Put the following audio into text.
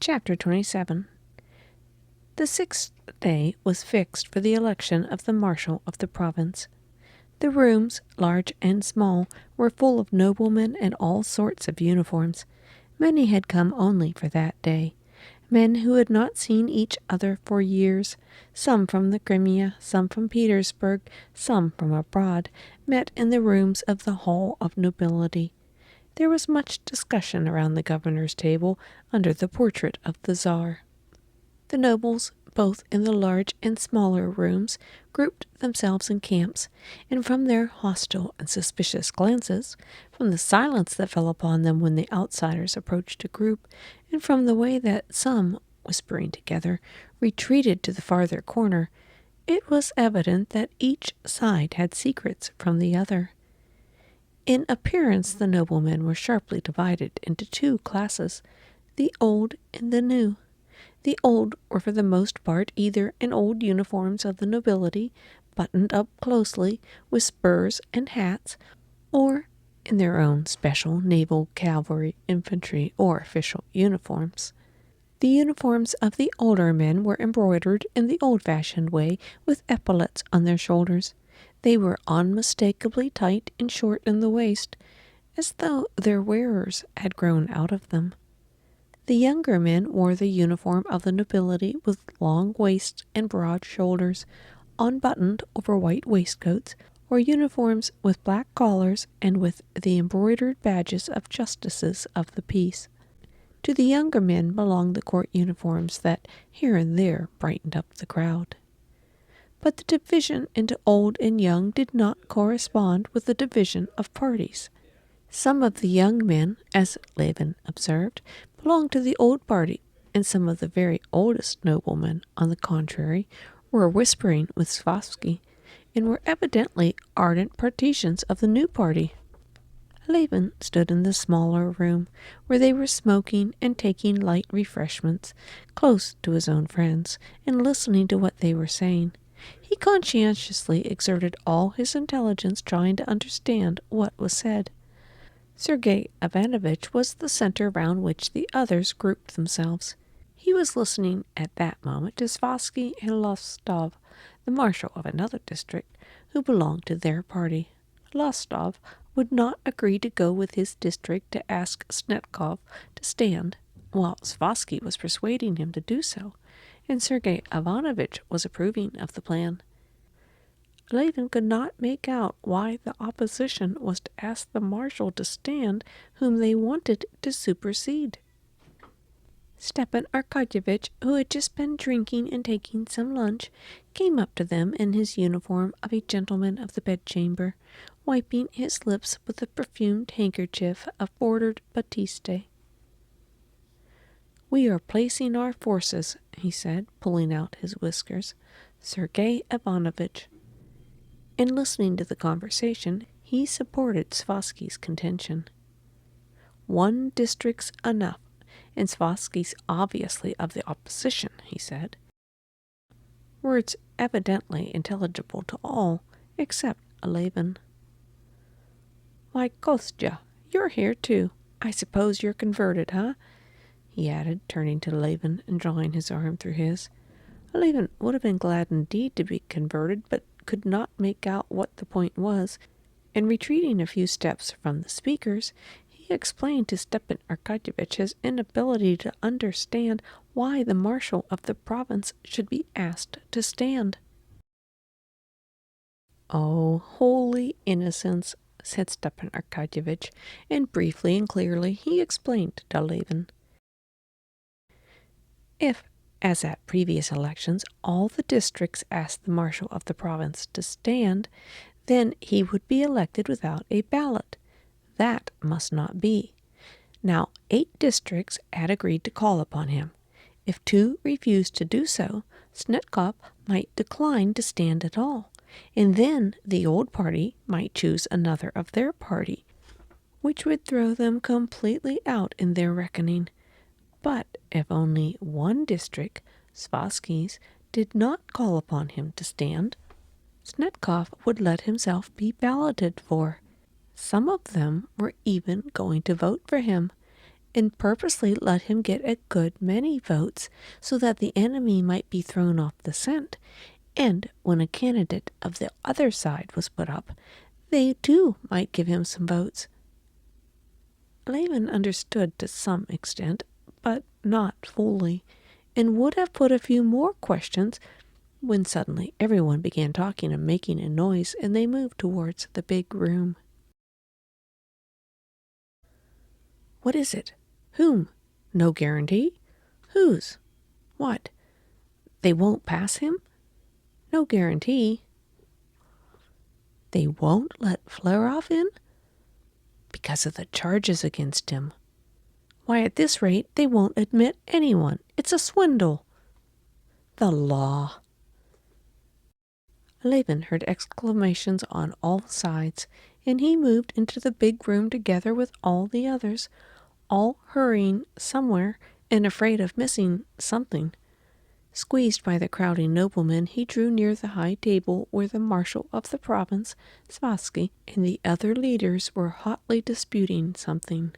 Chapter 27. The sixth day was fixed for the election of the marshal of the province. The rooms, large and small, were full of noblemen in all sorts of uniforms. Many had come only for that day, men who had not seen each other for years. Some from the Crimea, some from Petersburg, some from abroad, met in the rooms of the Hall of Nobility. There was much discussion around the governor's table under the portrait of the Tsar. The nobles, both in the large and smaller rooms, grouped themselves in camps, and from their hostile and suspicious glances, from the silence that fell upon them when the outsiders approached a group, and from the way that some, whispering together, retreated to the farther corner, it was evident that each side had secrets from the other. In appearance, the noblemen were sharply divided into two classes, the old and the new. The old were for the most part either in old uniforms of the nobility, buttoned up closely, with spurs and hats, or in their own special naval, cavalry, infantry, or official uniforms. The uniforms of the older men were embroidered in the old-fashioned way with epaulets on their shoulders. They were unmistakably tight and short in the waist, as though their wearers had grown out of them. The younger men wore the uniform of the nobility with long waists and broad shoulders, unbuttoned over white waistcoats, or uniforms with black collars and with the embroidered badges of justices of the peace. To the younger men belonged the court uniforms that here and there brightened up the crowd. But the division into old and young did not correspond with the division of parties. Some of the young men, as Levin observed, belonged to the old party, and some of the very oldest noblemen, on the contrary, were whispering with Sviazhsky, and were evidently ardent partisans of the new party. Levin stood in the smaller room, where they were smoking and taking light refreshments, close to his own friends, and listening to what they were saying. He conscientiously exerted all his intelligence trying to understand what was said. Sergei Ivanovitch was the center round which the others grouped themselves. He was listening at that moment to Sviazhsky and Lostov, the marshal of another district, who belonged to their party. Lostov would not agree to go with his district to ask Snetkov to stand, while Sviazhsky was persuading him to do so, and Sergei Ivanovitch was approving of the plan. Levin could not make out why the opposition was to ask the marshal to stand whom they wanted to supersede. Stepan Arkadyevitch, who had just been drinking and taking some lunch, came up to them in his uniform of a gentleman of the bedchamber, wiping his lips with a perfumed handkerchief of bordered batiste. "We are placing our forces," he said, pulling out his whiskers. "Sergei Ivanovitch." In listening to the conversation, he supported Sviazhsky's contention. "One district's enough, and Sviazhsky's obviously of the opposition," he said. Words evidently intelligible to all, except Levin. "Why, Kostya, you're here too. I suppose you're converted, huh?" he added, turning to Levin and drawing his arm through his. Levin would have been glad indeed to be converted, but could not make out what the point was, and retreating a few steps from the speakers, he explained to Stepan Arkadyevitch his inability to understand why the marshal of the province should be asked to stand. "Oh, holy innocence," said Stepan Arkadyevitch, and briefly and clearly he explained to Levin. If, as at previous elections, all the districts asked the marshal of the province to stand, then he would be elected without a ballot. That must not be. Now, 8 districts had agreed to call upon him. If 2 refused to do so, Snetkov might decline to stand at all, and then the old party might choose another of their party, which would throw them completely out in their reckoning. But if only one district, Sviazhsky's, did not call upon him to stand, Snetkov would let himself be balloted for. Some of them were even going to vote for him, and purposely let him get a good many votes so that the enemy might be thrown off the scent. And when a candidate of the other side was put up, they too might give him some votes. Levin understood to some extent, but not fully, and would have put a few more questions when suddenly everyone began talking and making a noise, and they moved towards the big room. What is it? Whom? No guarantee? Whose? What? They won't pass him? No guarantee. They won't let Flerov in? Because of the charges against him. Why, at this rate, they won't admit anyone. It's a swindle. The law. Levin heard exclamations on all sides, and he moved into the big room together with all the others, all hurrying somewhere and afraid of missing something. Squeezed by the crowding noblemen, he drew near the high table where the marshal of the province, Svatsky, and the other leaders were hotly disputing something.